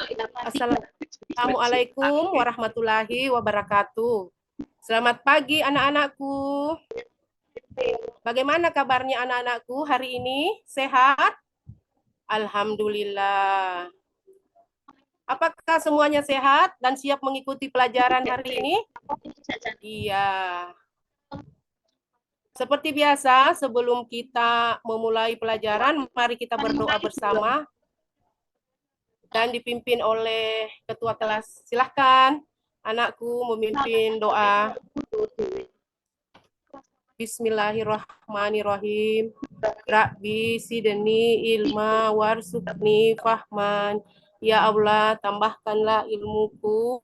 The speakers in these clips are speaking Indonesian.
Assalamualaikum warahmatullahi wabarakatuh. Selamat pagi anak-anakku. Bagaimana kabarnya anak-anakku hari ini? Sehat? Alhamdulillah. Apakah semuanya sehat dan siap mengikuti pelajaran hari ini? Iya. Seperti biasa, sebelum kita memulai pelajaran, mari kita berdoa bersama dan dipimpin oleh ketua kelas. Silahkan anakku memimpin doa. Bismillahirrahmanirrahim. Rabbi sidni ilma warsukni fahman. Ya Allah, tambahkanlah ilmuku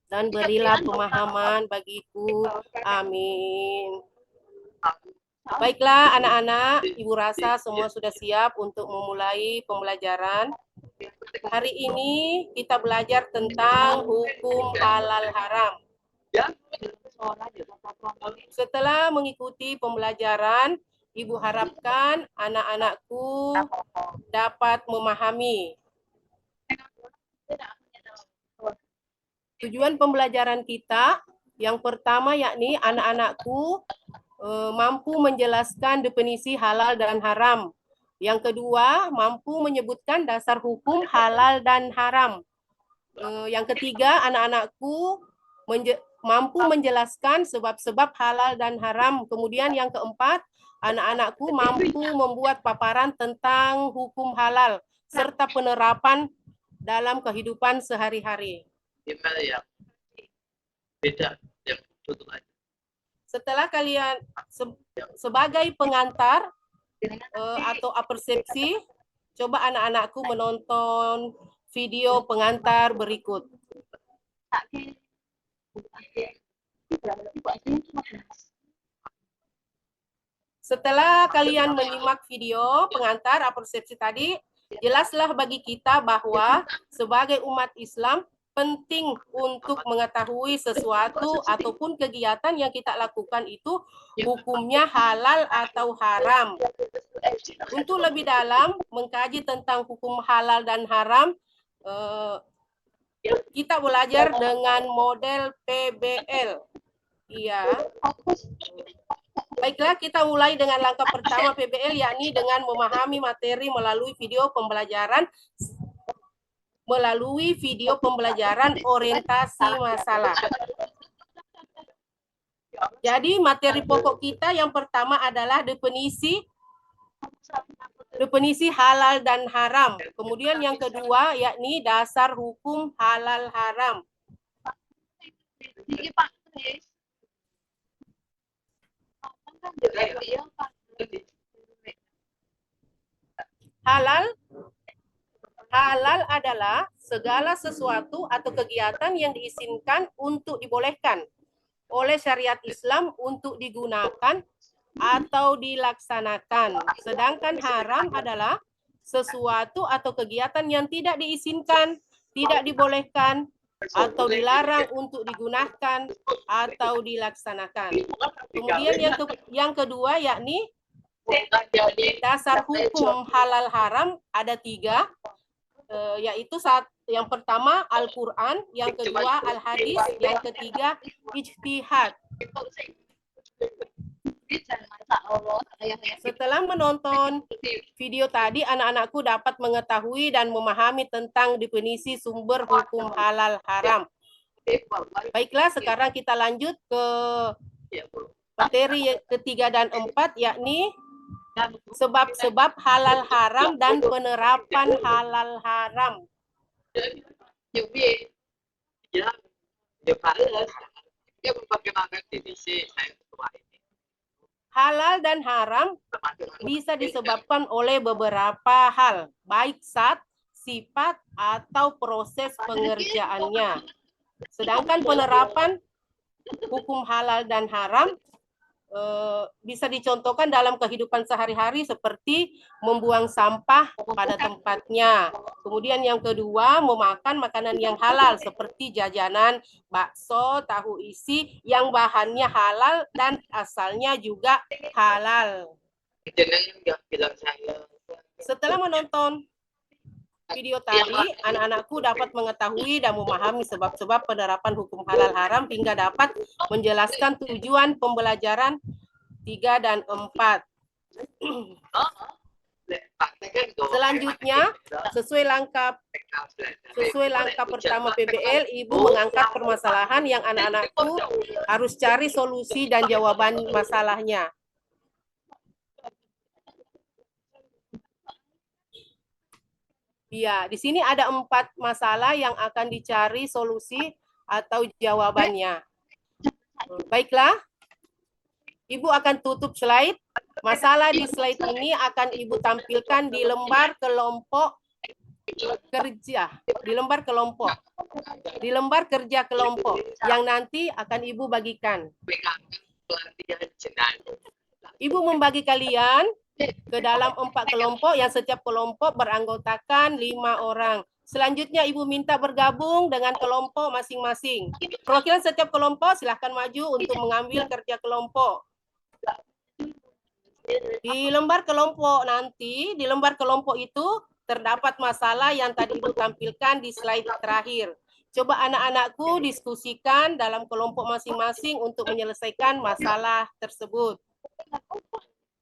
dan berilah pemahaman bagiku. Amin. Baiklah anak-anak, Ibu rasa semua sudah siap untuk memulai pembelajaran. Hari ini kita belajar tentang hukum halal haram. Setelah mengikuti pembelajaran, Ibu harapkan anak-anakku dapat memahami. Tujuan pembelajaran kita yang pertama yakni anak-anakku mampu menjelaskan definisi halal dan haram. Yang kedua, mampu menyebutkan dasar hukum halal dan haram. Yang ketiga, anak-anakku mampu menjelaskan sebab-sebab halal dan haram. Kemudian yang keempat, anak-anakku mampu membuat paparan tentang hukum halal serta penerapan dalam kehidupan sehari-hari. Setelah kalian sebagai pengantar atau apersepsi, coba anak-anakku menonton video pengantar berikut. Setelah kalian menyimak video pengantar apersepsi tadi, jelaslah bagi kita bahwa sebagai umat Islam penting untuk mengetahui sesuatu ataupun kegiatan yang kita lakukan itu hukumnya halal atau haram. Untuk lebih dalam mengkaji tentang hukum halal dan haram, kita belajar dengan model PBL. Iya. Baiklah, kita mulai dengan langkah pertama PBL, yakni dengan memahami materi melalui video pembelajaran orientasi masalah. Jadi materi pokok kita yang pertama adalah definisi halal dan haram. Kemudian yang kedua yakni dasar hukum halal haram. Halal adalah segala sesuatu atau kegiatan yang diizinkan untuk dibolehkan oleh syariat Islam untuk digunakan atau dilaksanakan. Sedangkan haram adalah sesuatu atau kegiatan yang tidak diizinkan, tidak dibolehkan, atau dilarang untuk digunakan atau dilaksanakan. Kemudian yang kedua yakni dasar hukum halal haram ada 3, yaitu yang pertama Al-Quran, yang kedua Al-Hadis, yang ketiga ijtihad. Setelah menonton video tadi, anak-anakku dapat mengetahui dan memahami tentang definisi sumber hukum halal haram. Baiklah, sekarang kita lanjut ke materi ketiga dan 4, yakni sebab-sebab halal haram dan penerapan halal haram. Halal dan haram bisa disebabkan oleh beberapa hal, baik zat, sifat, atau proses pengerjaannya. Sedangkan penerapan hukum halal dan haram bisa dicontohkan dalam kehidupan sehari-hari seperti membuang sampah pada tempatnya. Kemudian yang kedua, memakan makanan yang halal seperti jajanan, bakso, tahu isi yang bahannya halal dan asalnya juga halal. Setelah menonton video tadi, anak-anakku dapat mengetahui dan memahami sebab-sebab penerapan hukum halal haram hingga dapat menjelaskan tujuan pembelajaran 3 dan 4. Selanjutnya, sesuai langkah pertama PBL, Ibu mengangkat permasalahan yang anak-anakku harus cari solusi dan jawaban masalahnya. Ya, di sini ada 4 masalah yang akan dicari solusi atau jawabannya. Baiklah, Ibu akan tutup slide. Masalah di slide ini akan Ibu tampilkan di lembar kelompok kerja, di lembar kerja kelompok yang nanti akan Ibu bagikan. Ibu membagi kalian ke dalam 4 kelompok yang setiap kelompok beranggotakan 5 orang. Selanjutnya Ibu minta bergabung dengan kelompok masing-masing. Perwakilan setiap kelompok silahkan maju untuk mengambil kerja kelompok. Di lembar kelompok nanti, di lembar kelompok itu terdapat masalah yang tadi Ibu tampilkan di slide terakhir. Coba anak-anakku diskusikan dalam kelompok masing-masing untuk menyelesaikan masalah tersebut.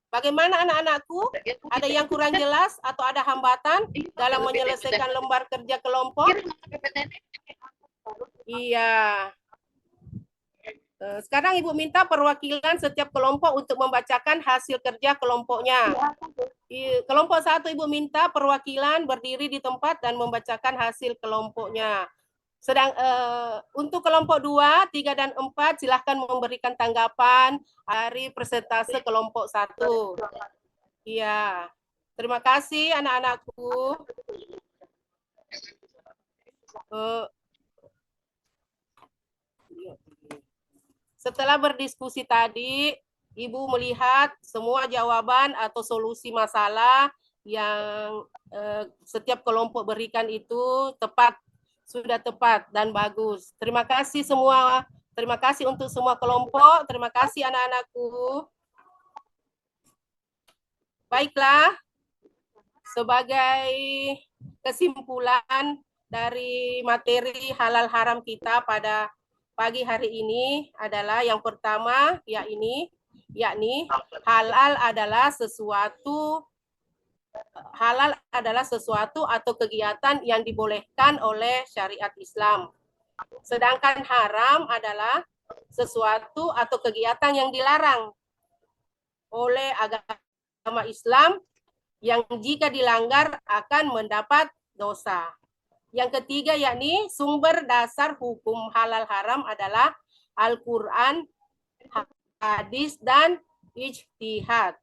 Bagaimana anak-anakku? Ada yang kurang jelas atau ada hambatan dalam menyelesaikan lembar kerja kelompok? Iya. Sekarang Ibu minta perwakilan setiap kelompok untuk membacakan hasil kerja kelompoknya. Kelompok 1 Ibu minta perwakilan berdiri di tempat dan membacakan hasil kelompoknya. Untuk kelompok 2, 3, dan 4 silahkan memberikan tanggapan dari persentase kelompok 1. Iya. Terima kasih anak-anakku. Setelah berdiskusi tadi, Ibu melihat semua jawaban atau solusi masalah yang setiap kelompok berikan itu sudah tepat dan bagus. Terima kasih semua. Terima kasih untuk semua kelompok. Terima kasih anak-anakku. Baiklah, sebagai kesimpulan dari materi halal haram kita pada pagi hari ini adalah yang pertama, yakni halal adalah sesuatu atau kegiatan yang dibolehkan oleh syariat Islam. Sedangkan haram adalah sesuatu atau kegiatan yang dilarang oleh agama Islam yang jika dilanggar akan mendapat dosa. Yang ketiga yakni sumber dasar hukum halal haram adalah Al-Quran, hadis, dan ijtihad.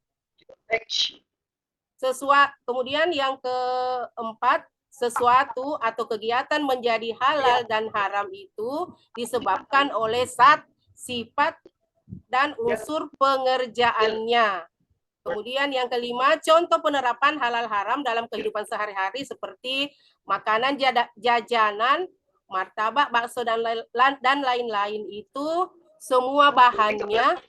Kemudian yang keempat, sesuatu atau kegiatan menjadi halal dan haram itu disebabkan oleh sifat dan unsur pengerjaannya. Kemudian yang kelima, contoh penerapan halal haram dalam kehidupan sehari-hari seperti makanan jajanan, martabak, bakso, dan lain-lain itu semua bahannya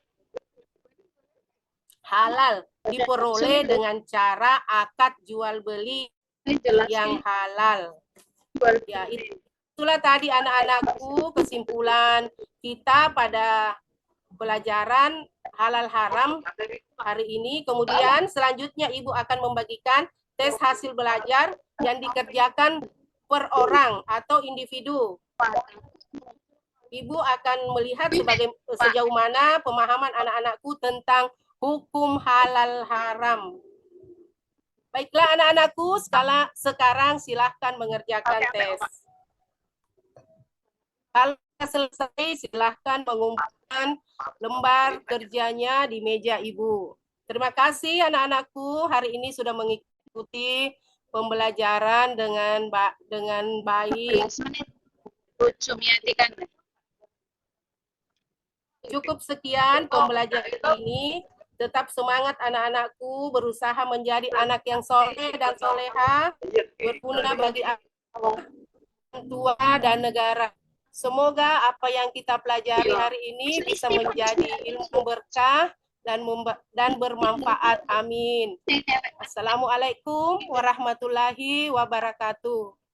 halal, diperoleh dengan cara akad jual beli yang halal. Ya, itulah tadi anak-anakku kesimpulan kita pada pelajaran halal haram hari ini. Kemudian selanjutnya Ibu akan membagikan tes hasil belajar yang dikerjakan per orang atau individu. Ibu akan melihat sejauh mana pemahaman anak-anakku tentang hukum halal haram. Baiklah anak-anakku, sekarang silahkan mengerjakan tes. Kalau selesai, silahkan mengumpulkan lembar kerjanya di meja Ibu. Terima kasih anak-anakku, hari ini sudah mengikuti pembelajaran dengan baik. Cukup sekian pembelajaran ini. Tetap semangat anak-anakku, berusaha menjadi anak yang soleh dan soleha, berguna bagi orang tua dan negara. Semoga apa yang kita pelajari hari ini bisa menjadi ilmu berkah dan bermanfaat. Amin. Assalamualaikum warahmatullahi wabarakatuh.